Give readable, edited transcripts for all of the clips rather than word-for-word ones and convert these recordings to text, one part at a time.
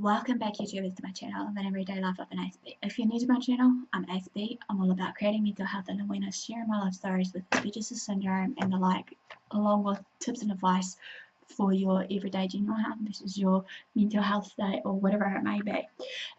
Welcome back, YouTubers, to my channel of an everyday life of an Aspie. If you're new to my channel, I'm Aspie. I'm all about creating mental health and awareness, sharing my life stories with Aspergers Syndrome and the like, along with tips and advice for your everyday general health. This is your mental health state or whatever it may be.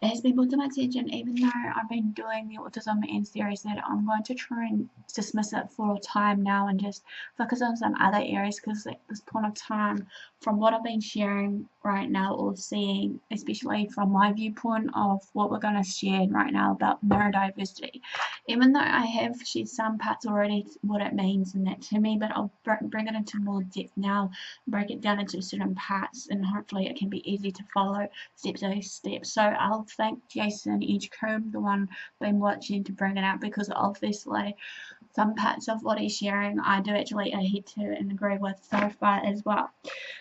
It has been brought to my attention, even though I've been doing the Autism and series, that I'm going to try and dismiss it for a time now and just focus on some other areas, because at this point of time, from what I've been sharing right now or seeing, especially from my viewpoint of what we're going to share right now about neurodiversity, even though I have shared some parts already, what it means and that to me, but I'll bring it into more depth now, break it down into certain parts, and hopefully it can be easy to follow step by step. So I'll thank Jason Edgecombe, the one been watching, to bring it out, because obviously some parts of what he's sharing I do actually adhere to and agree with so far as well.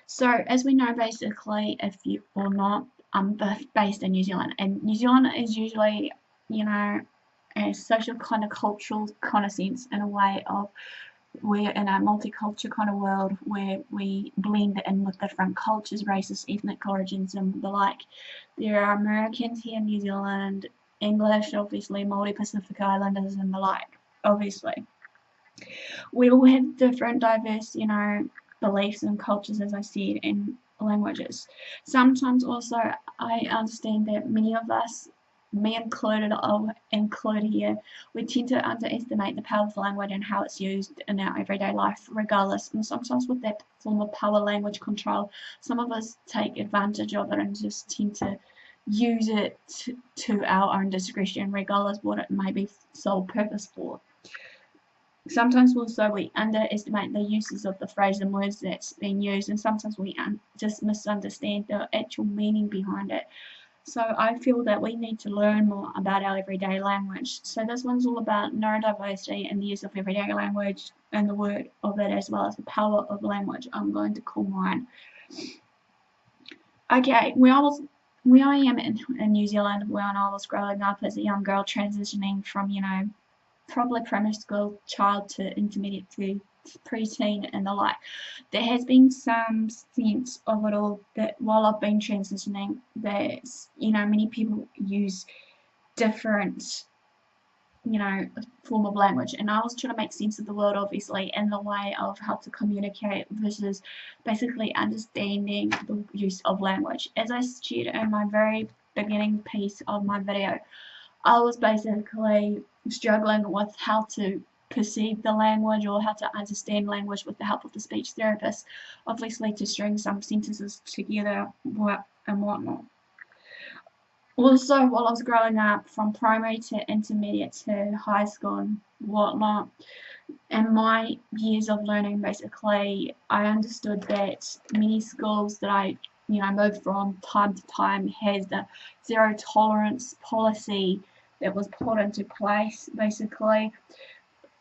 So as we know, basically, if you or not, I'm based in New Zealand, and New Zealand is usually, a social kind of cultural kind of sense, in a way of we're in a multicultural kind of world where we blend in with different cultures, races, ethnic origins, and the like. There are Americans here in New Zealand, English, obviously, Māori, Pacific Islanders, and the like, obviously. We all have different diverse, beliefs and cultures, as I said, and languages. Sometimes also I understand that many of us, me included, I'll include here, we tend to underestimate the power of language and how it's used in our everyday life regardless. And sometimes with that form of power, language control, some of us take advantage of it and just tend to use it to our own discretion, regardless what it may be sole purpose for. Sometimes also we underestimate the uses of the phrase and words that's being used, and sometimes we just misunderstand the actual meaning behind it. So I feel that we need to learn more about our everyday language. So this one's all about neurodiversity and the use of everyday language and the word of it, as well as the power of language. I'm going to call mine. Okay, where I am in New Zealand, when I was growing up as a young girl, transitioning from, probably primary school child to intermediate to preteen and the like, there has been some sense of it all that while I've been transitioning, that many people use different form of language, and I was trying to make sense of the world, obviously, in the way of how to communicate versus basically understanding the use of language. As I shared in my very beginning piece of my video, I was basically struggling with how to perceive the language or how to understand language with the help of the speech therapist, obviously to string some sentences together and whatnot. Also, while I was growing up, from primary to intermediate to high school and whatnot, in my years of learning, basically, I understood that many schools that I moved from time to time has the zero tolerance policy that was put into place, basically.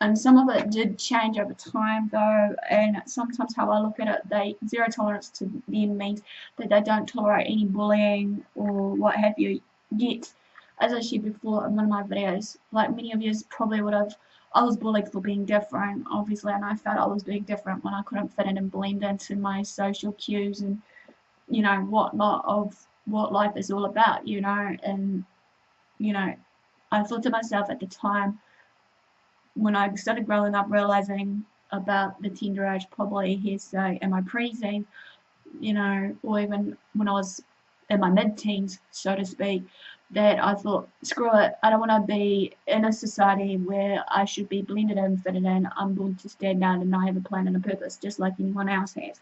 And some of it did change over time, though, and sometimes how I look at it, zero tolerance to them means that they don't tolerate any bullying or what have you. Yet, as I shared before in one of my videos, like many of you probably would have, I was bullied for being different, obviously, and I felt I was being different when I couldn't fit in and blend into my social cues and, whatnot of what life is all about, and, I thought to myself at the time, when I started growing up, realizing about the tender age, probably hearsay in my preteens, or even when I was in my mid-teens, so to speak, that I thought, screw it, I don't want to be in a society where I should be blended in, fitted in. I'm going to stand out and I have a plan and a purpose, just like anyone else has.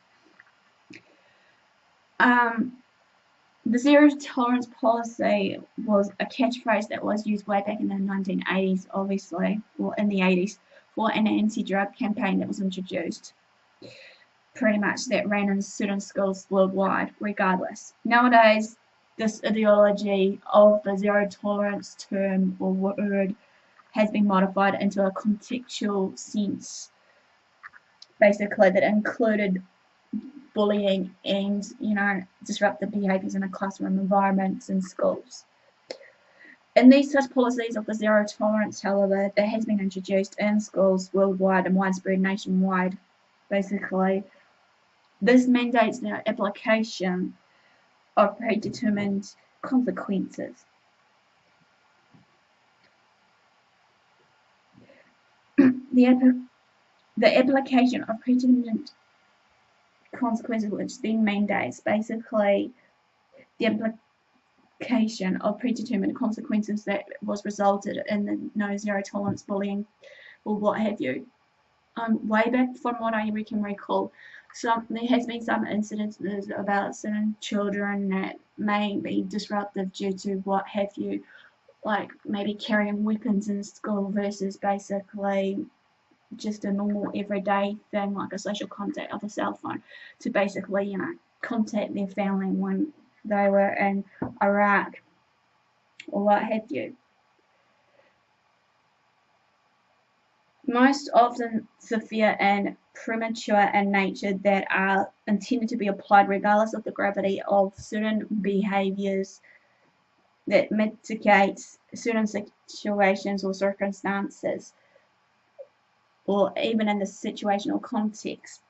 The zero tolerance policy was a catchphrase that was used way back in the 1980s, obviously, or in the 80s, for an anti-drug campaign that was introduced, pretty much, that ran in certain schools worldwide, regardless. Nowadays, this ideology of the zero tolerance term or word has been modified into a contextual sense, basically, that included bullying and disruptive behaviours in a classroom environments and schools. In these such policies of the zero tolerance, however, that has been introduced in schools worldwide and widespread nationwide, basically, this mandates their application of predetermined consequences. The application of predetermined consequences, which then mandates basically the application of predetermined consequences that was resulted in the no zero tolerance bullying or what have you. Way back from what I can recall, there has been some incidences about certain children that may be disruptive due to what have you, like maybe carrying weapons in school versus basically just a normal everyday thing like a social contact of a cell phone to basically, contact their family when they were in Iraq or what have you. Most often severe and premature in nature that are intended to be applied regardless of the gravity of certain behaviours that mitigates certain situations or circumstances, or even in the situational context.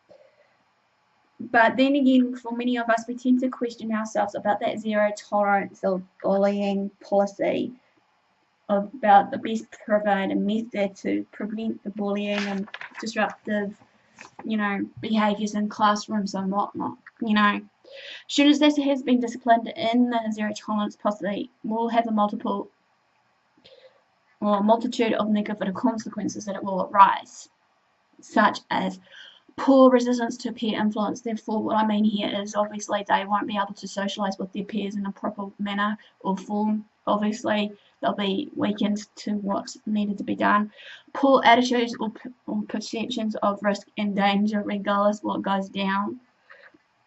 But then again, for many of us, we tend to question ourselves about that zero tolerance of bullying policy, about the best provided method to prevent the bullying and disruptive, behaviours in classrooms and whatnot. Students that has been disciplined in the zero tolerance policy will have a multitude of negative consequences that it will arise, such as poor resistance to peer influence. Therefore, what I mean here is obviously they won't be able to socialise with their peers in a proper manner or form. Obviously, they'll be weakened to what's needed to be done. Poor attitudes or perceptions of risk and danger, regardless what goes down.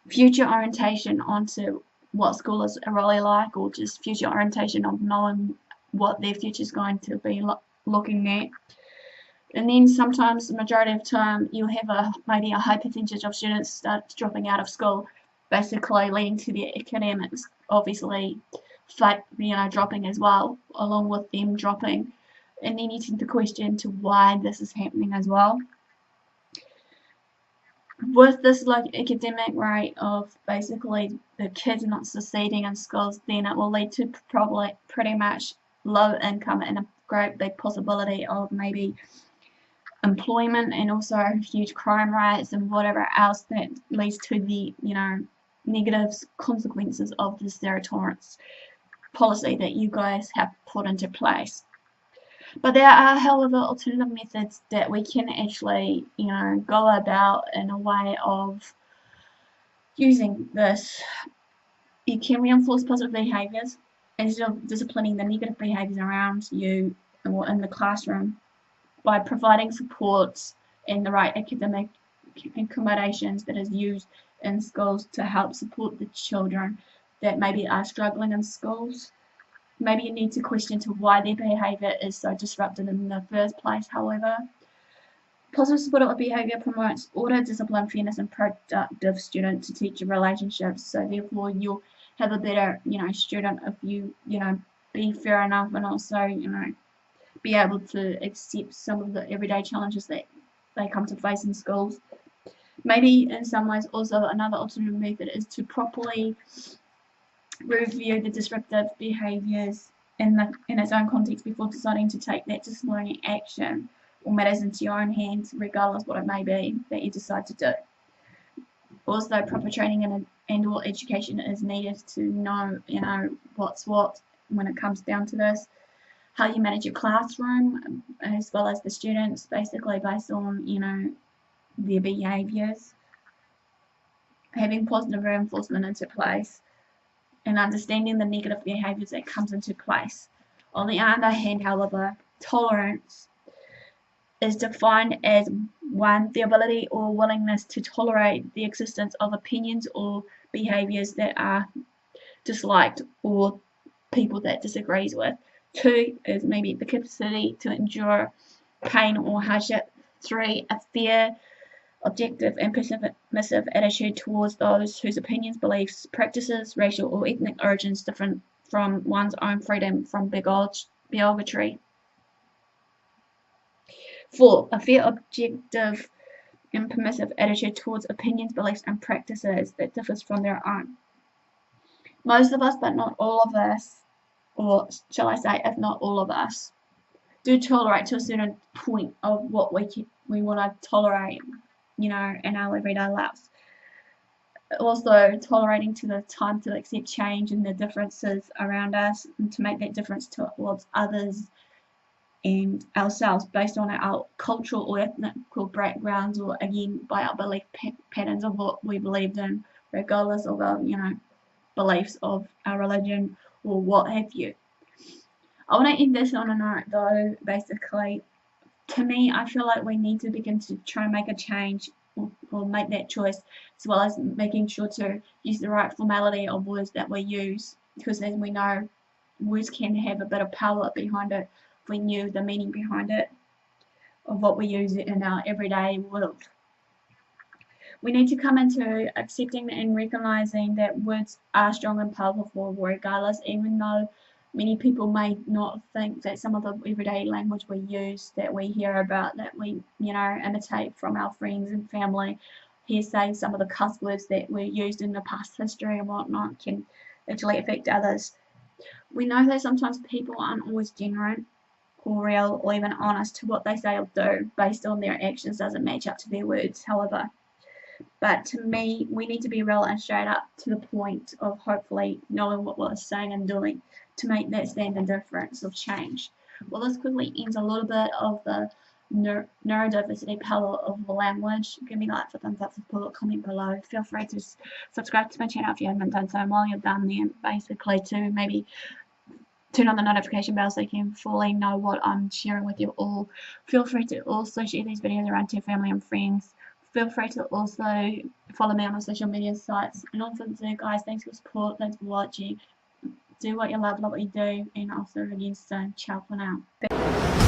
Future orientation onto what school is really like, or just future orientation of knowing what their future is going to be looking at. And then sometimes, the majority of the time, you'll have maybe a high percentage of students start dropping out of school, basically leading to their academics obviously dropping as well, along with them dropping. And then you tend to question to why this is happening as well. With this academic rate of basically the kids not succeeding in schools, then it will lead to probably pretty much low income and a great big possibility of maybe employment, and also huge crime rates and whatever else that leads to the negative consequences of the zero tolerance policy that you guys have put into place. But there are, however, alternative methods that we can actually go about in a way of using this. You can reinforce positive behaviours instead of disciplining the negative behaviours around you or in the classroom, by providing supports and the right academic accommodations that is used in schools to help support the children that maybe are struggling in schools. Maybe you need to question to why their behaviour is so disrupted in the first place, however. Positive supportive behaviour promotes order, discipline, fairness, and productive student-to-teacher relationships. So therefore, you'll have a better, student if you, be fair enough, and also, be able to accept some of the everyday challenges that they come to face in schools. Maybe in some ways also another alternative method is to properly review the disruptive behaviours in its own context before deciding to take that disciplinary action or matters into your own hands, regardless what it may be that you decide to do. Also, proper training and/or education is needed to know, what's what when it comes down to this. How you manage your classroom, as well as the students, basically based on, their behaviours. Having positive reinforcement into place, and understanding the negative behaviours that comes into place. On the other hand, however, tolerance is defined as one, the ability or willingness to tolerate the existence of opinions or behaviours that are disliked or people that disagrees with. 2 is maybe the capacity to endure pain or hardship. 3, a fair, objective, and permissive attitude towards those whose opinions, beliefs, practices, racial or ethnic origins different from one's own, freedom from bigotry. 4, a fair, objective, and permissive attitude towards opinions, beliefs, and practices that differs from their own. Most of us, but not all of us, or shall I say, if not all of us, do tolerate to a certain point of what we want to tolerate, in our everyday lives. Also, tolerating to the time to accept change and the differences around us, and to make that difference towards others and ourselves based on our cultural or ethnical backgrounds, or again by our belief patterns of what we believed in, regardless of our beliefs of our religion or what have you. I want to end this on a note though. Basically, to me, I feel like we need to begin to try and make a change, or make that choice, as well as making sure to use the right formality of words that we use, because as we know, words can have a bit of power behind it if we knew the meaning behind it of what we use in our everyday world. We need to come into accepting and recognizing that words are strong and powerful regardless, even though many people may not think that some of the everyday language we use, that we hear about, that we, imitate from our friends and family, say some of the cuss words that were used in the past history and whatnot, can actually affect others. We know that sometimes people aren't always genuine or real or even honest to what they say or do based on their actions doesn't match up to their words, however. But to me, we need to be real and straight up to the point of hopefully knowing what we're saying and doing to make that stand and difference of change. Well, this quickly ends a little bit of the neurodiversity power of the language. Give me a like for thumbs up, support, comment below. Feel free to subscribe to my channel if you haven't done so. And while you're done there, basically to maybe turn on the notification bell so you can fully know what I'm sharing with you all. Feel free to also share these videos around to your family and friends. Feel free to also follow me on my social media sites. And also, guys, thanks for support, thanks for watching. Do what you love what you do, and also again, so ciao for now.